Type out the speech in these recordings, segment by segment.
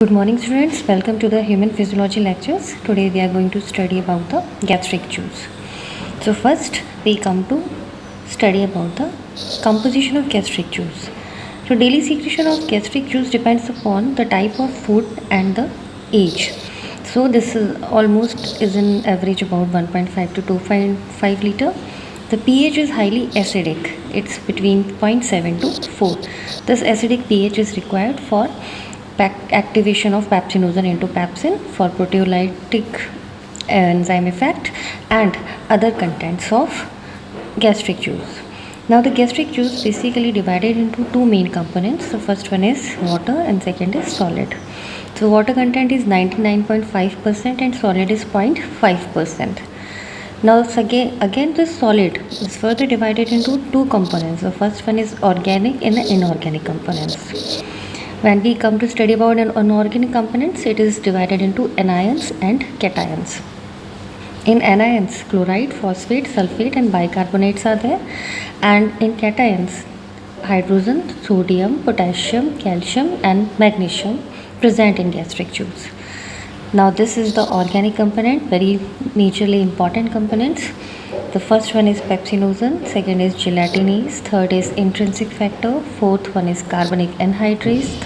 Good morning students, welcome to the human physiology lectures. Today we are going to study about the gastric juice. So first we come to study about the composition of gastric juice. So daily secretion of gastric juice depends upon the type of food and the age. So this is almost is an average about 1.5 to 2.5 liter. The pH is highly acidic. It's between 0.7 to 4. This acidic pH is required for activation of pepsinogen into pepsin for proteolytic enzyme effect and other contents of gastric juice. Now the gastric juice basically divided into two main components. The first one is water and second is solid. So water content is 99.5% and solid is 0.5%. Now again this solid is further divided into two components. The first one is organic and inorganic components. When we come to study about inorganic components, it is divided into anions and cations. In anions, chloride, phosphate, sulfate and bicarbonates are there, and in cations, hydrogen, sodium, potassium, calcium and magnesium present in gastric juice. Now this is the organic component, very majorly important components. The first one is pepsinogen, second is gelatinase, third is intrinsic factor, fourth one is carbonic anhydrase,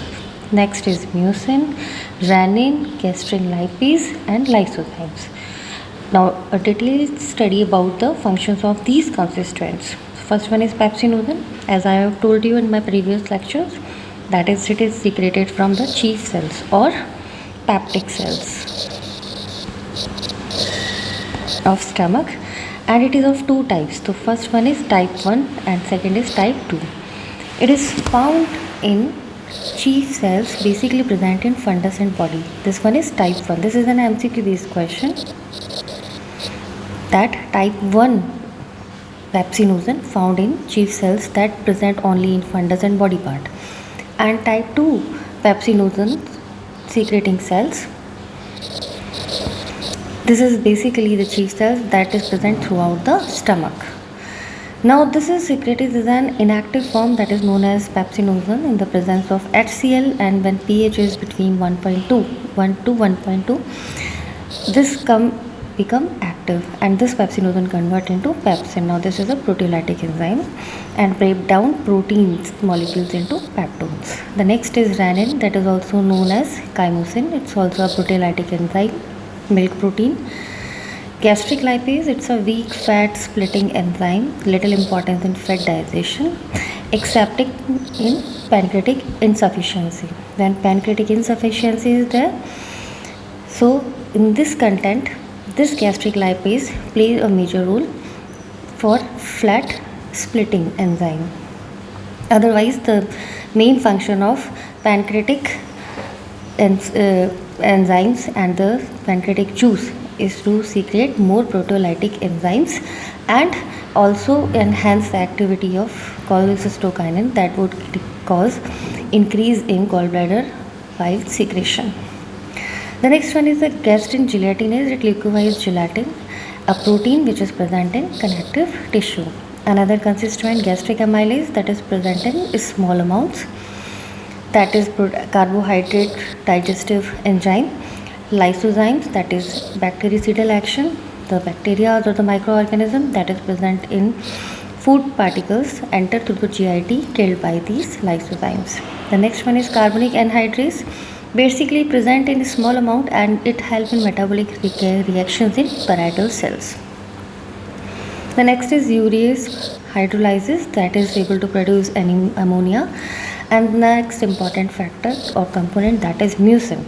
next is mucin, rennin, gastrin lipase and lysozymes. Now a detailed study about the functions of these constituents. First one is pepsinogen, as I have told you in my previous lectures, that is it is secreted from the chief cells or peptic cells of stomach, and it is of two types. The first one is type 1 and second is type 2. It is found in chief cells basically present in fundus and body. This one is type 1. This is an MCQ based question, that type 1 pepsinogen found in chief cells that present only in fundus and body part, and type 2 pepsinogen secreting cells. This is basically the chief cells that is present throughout the stomach. Now this is secreted as an inactive form that is known as pepsinogen in the presence of HCl, and when pH is between 1 to 1.2, this become active and this pepsinogen convert into pepsin. Now this is a proteolytic enzyme and break down proteins molecules into peptones. The next is rennin, that is also known as chymosin. It's also a proteolytic enzyme, milk protein. Gastric lipase, it's a weak fat splitting enzyme, little importance in fat digestion, except in pancreatic insufficiency. When pancreatic insufficiency is there, so in this content, this gastric lipase plays a major role for fat splitting enzyme. Otherwise, the main function of pancreatic enzymes and the pancreatic juice is to secrete more proteolytic enzymes and also enhance the activity of cholecystokinin that would cause increase in gallbladder bile secretion. The next one is the gastrin gelatinase. It liquefies gelatin, a protein which is present in connective tissue. Another constituent, gastric amylase, that is present in small amounts, that is carbohydrate digestive enzyme. Lysozymes, that is bactericidal action, the bacteria or the microorganism that is present in food particles enter through the GIT killed by these lysozymes. The next one is carbonic anhydrase, basically present in a small amount and it helps in metabolic reactions in parietal cells. The next is urease hydrolysis, that is able to produce ammonia, and the next important factor or component, that is mucin.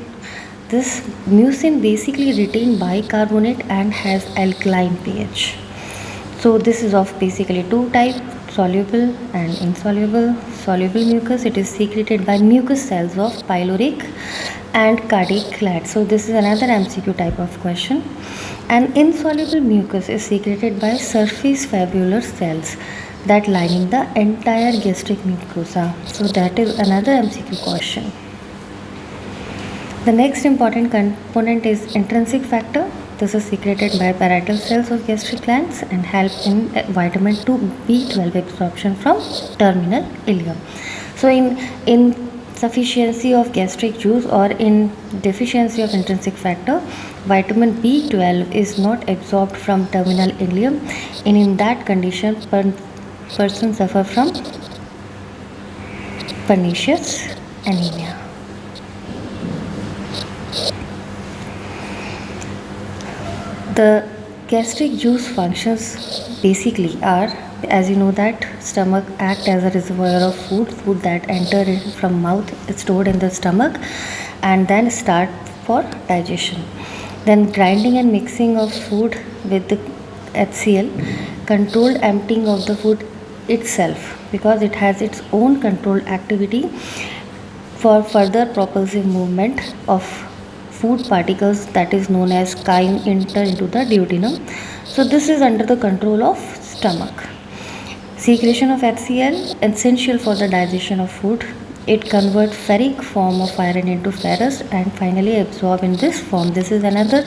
This mucin basically retains bicarbonate and has alkaline pH. So this is of basically two types, soluble and insoluble. Soluble mucus, it is secreted by mucus cells of pyloric and cardiac gland. So this is another MCQ type of question. And insoluble mucus is secreted by surface fibular cells that lining the entire gastric mucosa. So that is another MCQ question. The next important component is intrinsic factor. This is secreted by parietal cells of gastric glands and help in vitamin 2 B12 absorption from terminal ileum. So in insufficiency of gastric juice or in deficiency of intrinsic factor, vitamin B12 is not absorbed from terminal ileum, and in that condition person suffer from pernicious anemia. The gastric juice functions basically are, as you know, that stomach act as a reservoir of food that enter in from mouth, stored in the stomach, and then start for digestion. Then grinding and mixing of food with the HCl, controlled emptying of the food itself, because it has its own controlled activity for further propulsive movement of food particles, that is known as chyme, enter into the duodenum. So this is under the control of stomach. Secretion of HCl, essential for the digestion of food. It converts ferric form of iron into ferrous and finally absorb in this form. This is another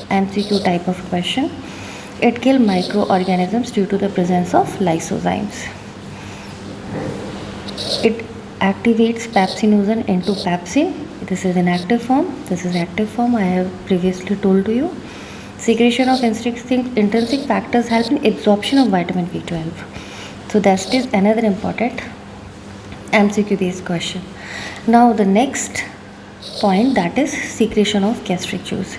MCQ type of question. It kills microorganisms due to the presence of lysozymes. It activates pepsinogen into pepsin. This is an active form. This is active form, I have previously told to you. Secretion of intrinsic factors help in absorption of vitamin B12. So that is another important MCQ based question. Now the next point, that is secretion of gastric juice.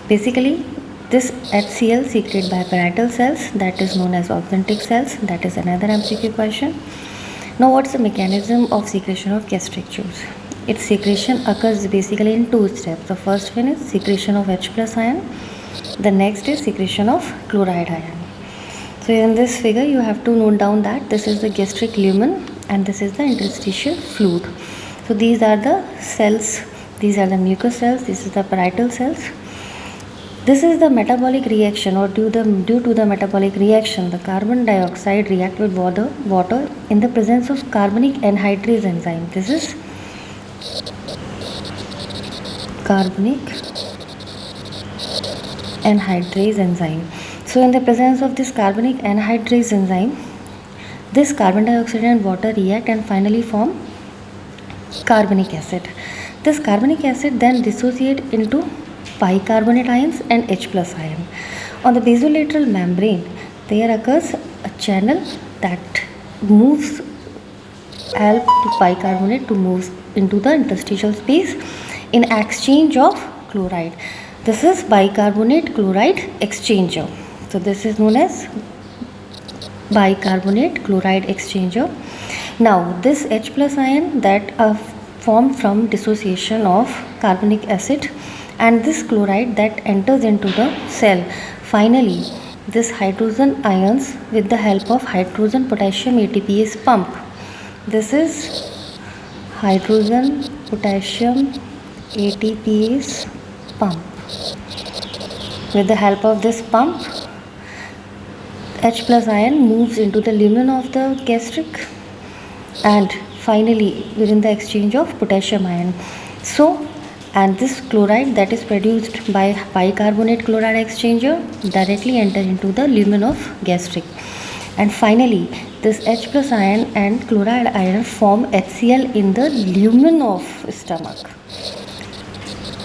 Basically this HCl secreted by parietal cells, that is known as authentic cells. That is another MCQ question. Now what's the mechanism of secretion of gastric juice? Its secretion occurs basically in two steps. The first one is secretion of H plus ion. The next is secretion of chloride ion. So in this figure you have to note down that this is the gastric lumen and this is the interstitial fluid. So these are the cells, these are the mucous cells, this is the parietal cells. This is the metabolic reaction, or due to the metabolic reaction, the carbon dioxide react with water in the presence of carbonic anhydrase enzyme. This is carbonic anhydrase enzyme. So in the presence of this carbonic anhydrase enzyme, this carbon dioxide and water react and finally form carbonic acid. This carbonic acid then dissociate into bicarbonate ions and H plus ion. On the basolateral membrane, there occurs a channel that help bicarbonate to move into the interstitial space in exchange of chloride. This is bicarbonate chloride exchanger. So this is known as bicarbonate chloride exchanger. Now this H plus ion that are formed from dissociation of carbonic acid and this chloride that enters into the cell. Finally, this hydrogen ions with the help of hydrogen potassium ATPase pump. This is hydrogen potassium ATPase pump. With the help of this pump, H plus ion moves into the lumen of the gastric and finally within the exchange of potassium ion. So, and this chloride that is produced by bicarbonate chloride exchanger directly enter into the lumen of gastric. And finally, this H plus ion and chloride ion form HCl in the lumen of stomach.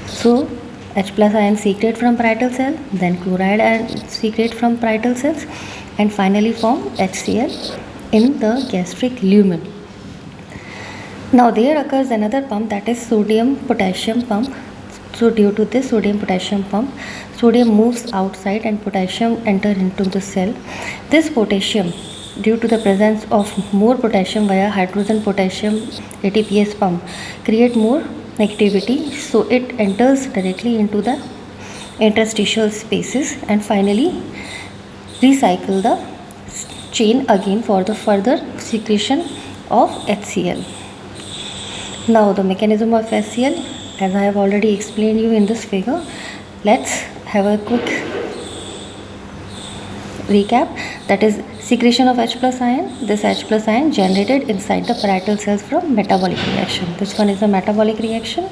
So, H plus ion secrete from parietal cell, then chloride ion secrete from parietal cells, and finally form HCl in the gastric lumen. Now there occurs another pump, that is sodium potassium pump. So due to this sodium potassium pump, sodium moves outside and potassium enter into the cell. This potassium, due to the presence of more potassium via hydrogen potassium ATPase pump, create more negativity, so it enters directly into the interstitial spaces and finally recycle the chain again for the further secretion of HCl. Now the mechanism of HCl, as I have already explained you in this figure, let's have a quick recap. That is secretion of H plus ion. This H plus ion generated inside the parietal cells from metabolic reaction. This one is a metabolic reaction.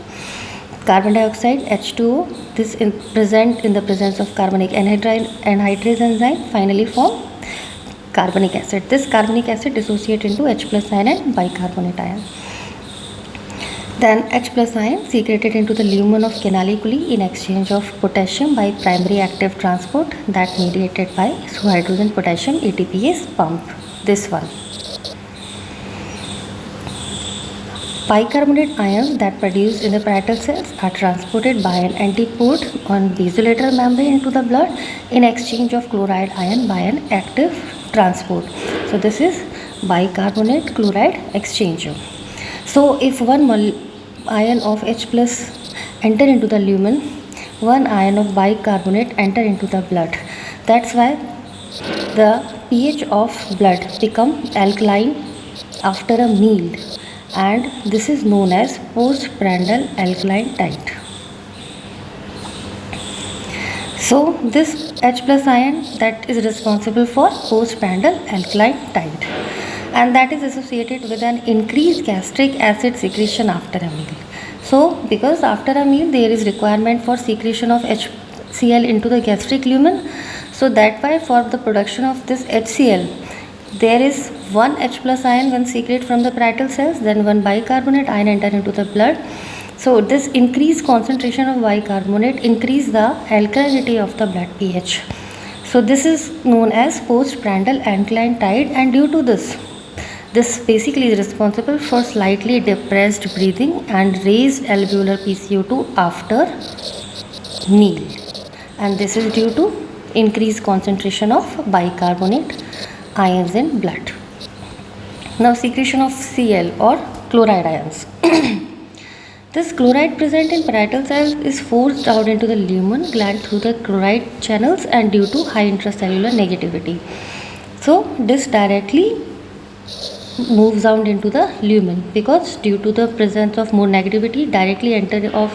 Carbon dioxide H2O, this present in the presence of carbonic anhydrase enzyme, finally form carbonic acid. This carbonic acid dissociate into H plus ion and bicarbonate ion. Then H plus ion secreted into the lumen of canaliculi in exchange of potassium by primary active transport that mediated by hydrogen potassium ATPase pump. This one. Bicarbonate ions that produced in the parietal cells are transported by an antipode on basolateral membrane into the blood in exchange of chloride ion by an active transport. So this is bicarbonate chloride exchanger. So if one ion of H plus enter into the lumen, one ion of bicarbonate enter into the blood. That's why the pH of blood become alkaline after a meal, and this is known as postprandial alkaline tide. So this H plus ion that is responsible for postprandial alkaline tide, and that is associated with an increased gastric acid secretion after a meal. So because after a meal there is requirement for secretion of HCl into the gastric lumen, so that why for the production of this HCl there is one H plus ion when secreted from the parietal cells, then one bicarbonate ion enter into the blood. So this increased concentration of bicarbonate increase the alkalinity of the blood pH. So this is known as postprandial alkaline tide, and due to this basically is responsible for slightly depressed breathing and raised alveolar PCO2 after meal, and this is due to increased concentration of bicarbonate ions in blood. Now secretion of Cl or chloride ions. This chloride present in parietal cells is forced out into the lumen gland through the chloride channels and due to high intracellular negativity. So this directly moves out into the lumen because due to the presence of more negativity directly enter of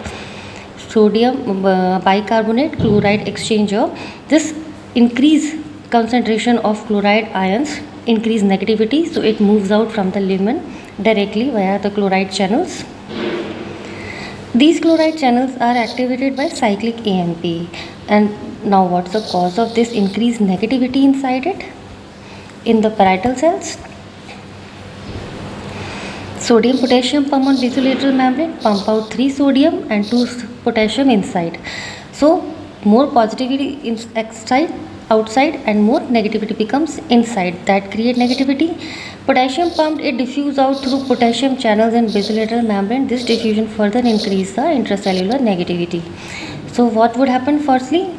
sodium bicarbonate chloride exchanger, this increase concentration of chloride ions increase negativity, so it moves out from the lumen directly via the chloride channels. These chloride channels are activated by cyclic AMP. And now what's the cause of this increased negativity inside it? In the parietal cells, sodium potassium pump on basolateral membrane pump out 3 sodium and 2 potassium inside. So more positivity outside and more negativity becomes inside, that create negativity. Potassium pumped, it diffuse out through potassium channels in basolateral membrane. This diffusion further increase the intracellular negativity. So what would happen? Firstly,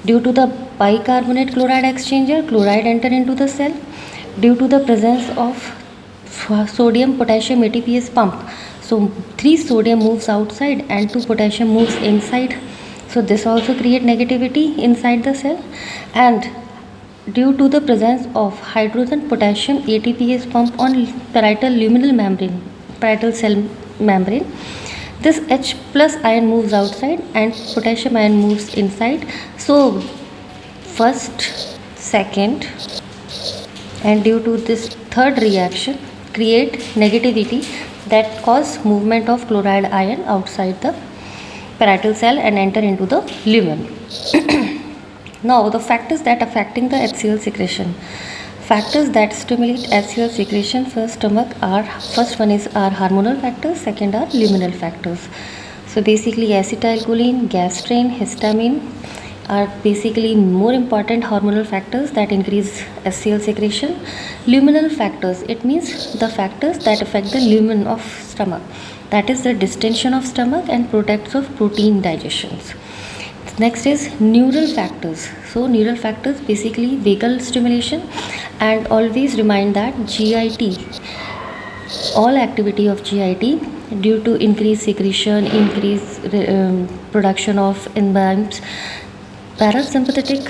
due to the bicarbonate chloride exchanger, chloride enter into the cell. Due to the presence of sodium potassium ATPase pump, so 3 sodium moves outside and 2 potassium moves inside. So this also create negativity inside the cell. And due to the presence of hydrogen potassium ATPase pump on parietal luminal membrane, parietal cell membrane, this H plus ion moves outside and potassium ion moves inside. So first, second, and due to this third reaction create negativity that cause movement of chloride ion outside the parietal cell and enter into the lumen. Now the factors that affecting the HCl secretion. Factors that stimulate HCl secretion for stomach are, first one is are hormonal factors, second are luminal factors. So basically acetylcholine, gastrin, histamine are basically more important hormonal factors that increase HCl secretion. Luminal factors, it means the factors that affect the lumen of stomach, that is the distension of stomach and protects of protein digestions. Next is neural factors. So neural factors basically vagal stimulation, and always remind that GIT, all activity of GIT due to increased secretion, increased production of enzymes, parasympathetic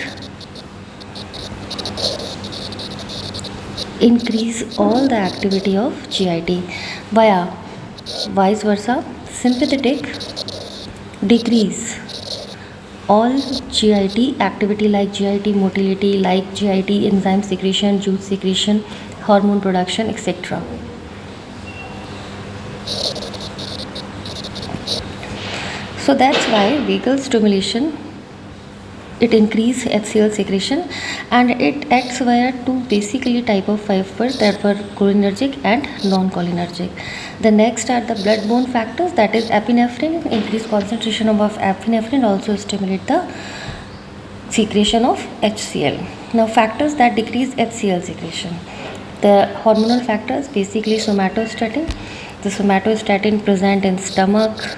increase all the activity of GIT, via vice versa sympathetic decrease all GIT activity like GIT motility, like GIT enzyme secretion, juice secretion, hormone production, etc. So that's why vagal stimulation it increase HCl secretion, and it acts via two basically type of fibers that were cholinergic and non-cholinergic. The next are the blood-borne factors, that is epinephrine. Increased concentration of epinephrine also stimulate the secretion of HCl. Now factors that decrease HCl secretion. The hormonal factors, basically somatostatin. The somatostatin present in stomach,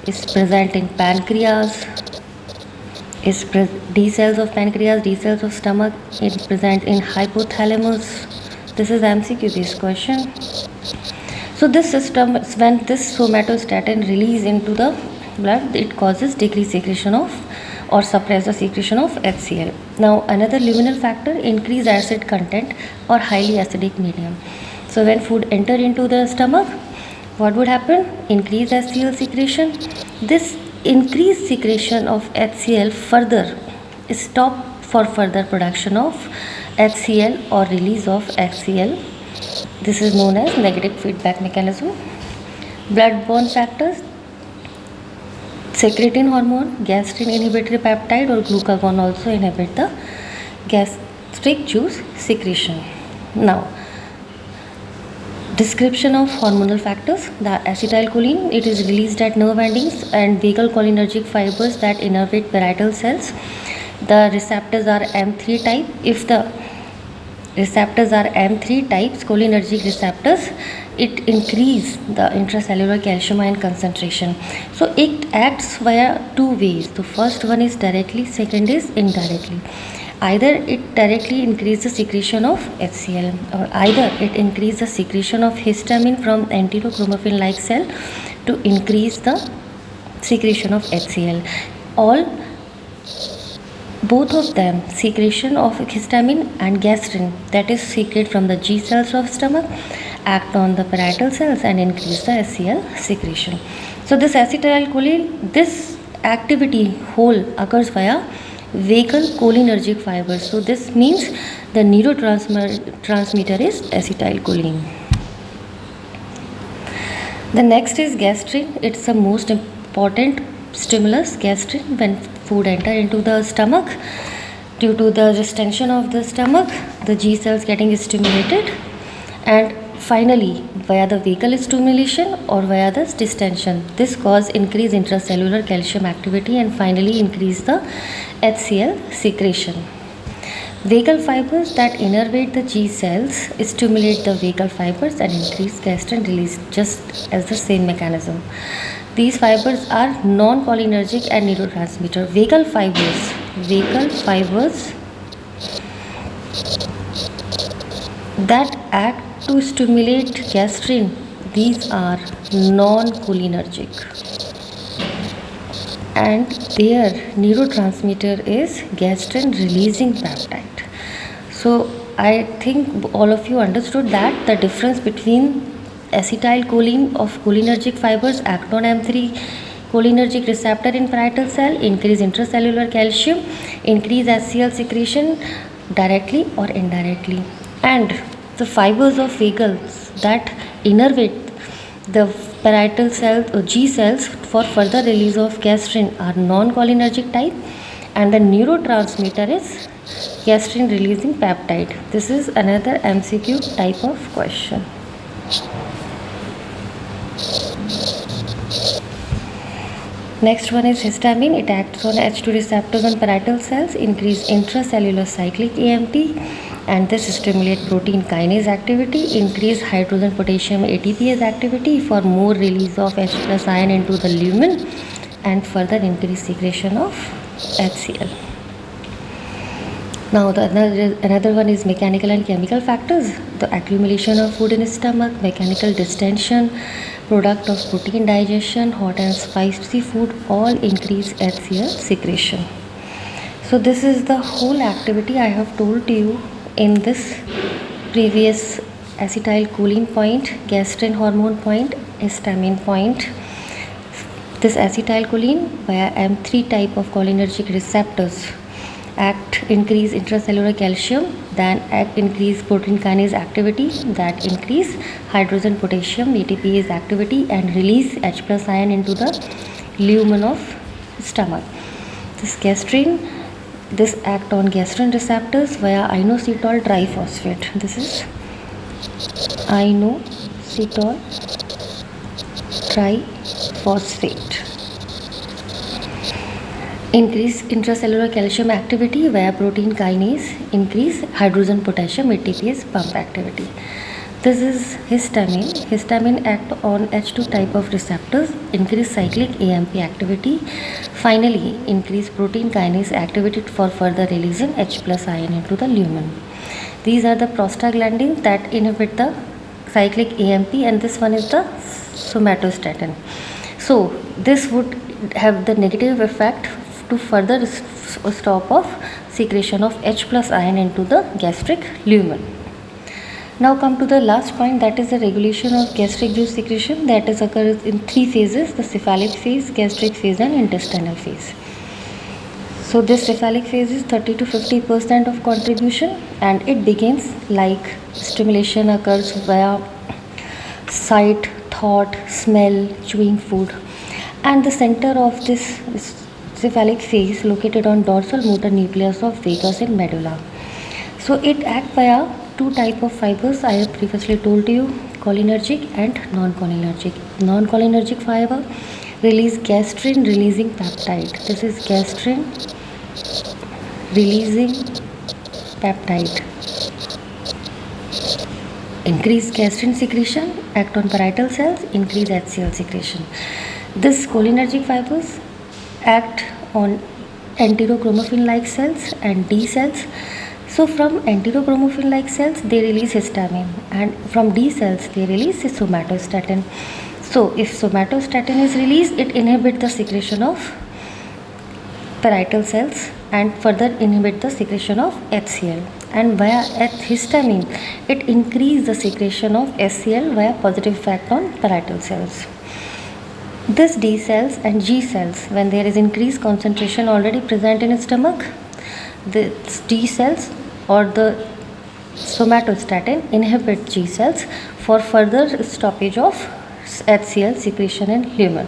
is present in pancreas, D cells of pancreas, D cells of stomach, it present in hypothalamus. This is MCQ based question. So this system, when this somatostatin release into the blood, it causes decreased secretion of or suppress the secretion of HCl. Now another luminal factor, increased acid content or highly acidic medium. So when food enter into the stomach, what would happen? Increased HCl secretion. This increased secretion of HCl further stop for further production of HCl or release of HCl. This is known as negative feedback mechanism. Blood-borne factors, secretin hormone, gastrin inhibitory peptide or glucagon also inhibit the gastric juice secretion. Now, description of hormonal factors. The acetylcholine, it is released at nerve endings and vagal cholinergic fibers that innervate parietal cells. The receptors are M3 type. If the receptors are M3 types, cholinergic receptors, it increase the intracellular calcium ion concentration. So it acts via two ways. The first one is directly, second is indirectly. Either it directly increases the secretion of HCl, or either it increases the secretion of histamine from enterochromaffin like cell to increase the secretion of HCl. Both of them, secretion of histamine and gastrin, that is secreted from the G cells of stomach, act on the parietal cells and increase the HCl secretion. So this acetylcholine, this activity whole occurs via vagal cholinergic fibers. So this means the neurotransmitter is acetylcholine. The next is gastrin. It's the most important stimulus, gastrin, when food enter into the stomach. Due to the distension of the stomach, the G cells getting stimulated, and finally via the vagal stimulation or via the distension, this cause increase intracellular calcium activity and finally increase the HCl secretion. Vagal fibers that innervate the G cells stimulate the vagal fibers and increase gastrin release, just as the same mechanism. These fibers are non-cholinergic and neurotransmitter. Vagal fibers that act to stimulate gastrin, these are non-cholinergic, and their neurotransmitter is gastrin releasing peptide. So I think all of you understood that the difference between acetylcholine of cholinergic fibers act on M3 cholinergic receptor in parietal cell, increase intracellular calcium, increase HCl secretion directly or indirectly, and the fibers of vagals that innervate the parietal cells or G cells for further release of gastrin are non-cholinergic type, and the neurotransmitter is gastrin releasing peptide. This is another MCQ type of question. Next one is histamine. It acts on H2 receptors on parietal cells, increase intracellular cyclic AMP, and this stimulate protein kinase activity, increase hydrogen potassium ATPase activity for more release of H plus ion into the lumen, and further increase secretion of HCl. Now another one is mechanical and chemical factors. The accumulation of food in the stomach, mechanical distension, product of protein digestion, hot and spicy food, all increase HCl secretion. So this is the whole activity I have told to you in this previous acetylcholine point, gastrin hormone point, histamine point. This acetylcholine via M3 type of cholinergic receptors increase intracellular calcium, then increase protein kinase activity, that increase hydrogen potassium ATPase activity and release H plus ion into the lumen of stomach. This gastrin This act on gastrin receptors via inositol triphosphate. This is inositol triphosphate. Increase intracellular calcium activity via protein kinase. Increase hydrogen potassium ATPase pump activity. This is histamine. Histamine act on H2 type of receptors, increase cyclic AMP activity. Finally, increase protein kinase activity for further releasing H plus ion into the lumen. These are the prostaglandins that inhibit the cyclic AMP, and this one is the somatostatin. So this would have the negative effect to further stop of secretion of H plus ion into the gastric lumen. Now come to the last point, that is the regulation of gastric juice secretion, that is occurs in three phases: the cephalic phase, gastric phase and intestinal phase. So this cephalic phase is 30 to 50% of contribution, and it begins like stimulation occurs via sight, thought, smell, chewing food, and the center of this cephalic phase located on dorsal motor nucleus of vagus and medulla. So it acts via two type of fibers I have previously told you, cholinergic and non-cholinergic. Non-cholinergic fiber release gastrin releasing peptide. This is gastrin releasing peptide. Increase gastrin secretion, act on parietal cells, increase HCl secretion. This cholinergic fibers act on enterochromaffin like cells and D cells. So from enterochromaffin like cells they release histamine, and from D cells they release somatostatin. So if somatostatin is released, it inhibits the secretion of parietal cells and further inhibit the secretion of HCl, and via histamine it increases the secretion of HCl via positive effect on parietal cells. This D cells and G cells, when there is increased concentration already present in stomach, the T cells or the somatostatin inhibit G cells for further stoppage of HCl secretion in lumen.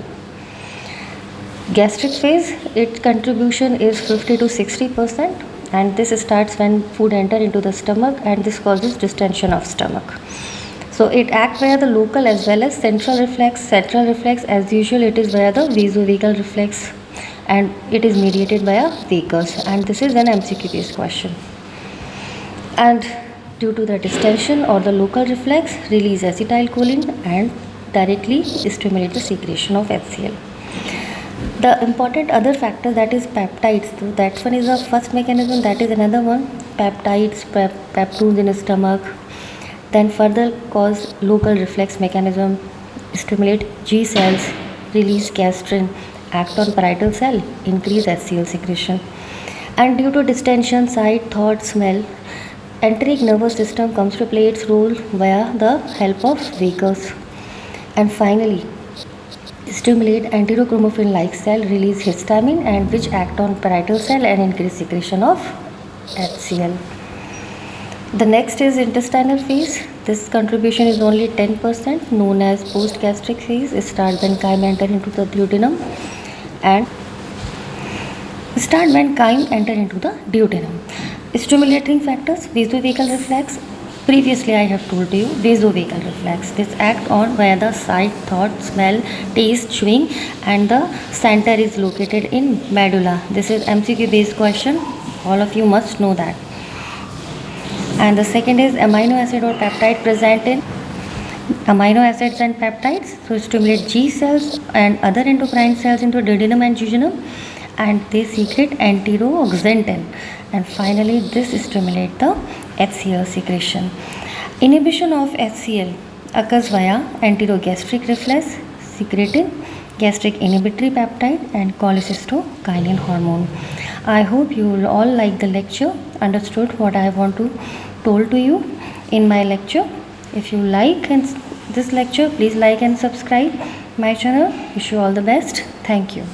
Gastric phase, its contribution is 50 to 60%, and this starts when food enter into the stomach, and this causes distension of stomach. So it acts via the local as well as central reflex. Central reflex, as usual, it is via the vasovagal reflex, and it is mediated via vagus, and this is an MCQ based question. And due to the distension or the local reflex, release acetylcholine and directly stimulate the secretion of HCl. The important other factor, that is peptides, so that one is the first mechanism, that is another one. Peptides, peptones in the stomach, then further cause local reflex mechanism, stimulate G cells, release gastrin, act on parietal cell, increase HCl secretion. And due to distension, sight, thought, smell, enteric nervous system comes to play its role via the help of vagus. And finally, stimulate enterochromaffin like cell, release histamine, and which act on parietal cell and increase secretion of HCl. The next is intestinal phase. This contribution is only 10%, known as post-gastric phase. It starts when chyme enter into the duodenum, and Stimulating factors, vasovagal reflex. Previously I have told you, vasovagal reflex. This act on via the sight, thought, smell, taste, chewing, and the center is located in medulla. This is MCQ based question. All of you must know that. And the second is amino acid or peptide present in amino acids and peptides. So stimulate G cells and other endocrine cells into duodenum and jejunum, and they secrete enteroxantin. And finally this stimulate the HCl secretion. Inhibition of HCl occurs via enterogastric reflex, secreting gastric inhibitory peptide and cholecystokinin hormone. I hope you will all like the lecture, understood what I want to told to you in my lecture. If you like this lecture, please like and subscribe my channel. Wish you all the best. Thank you.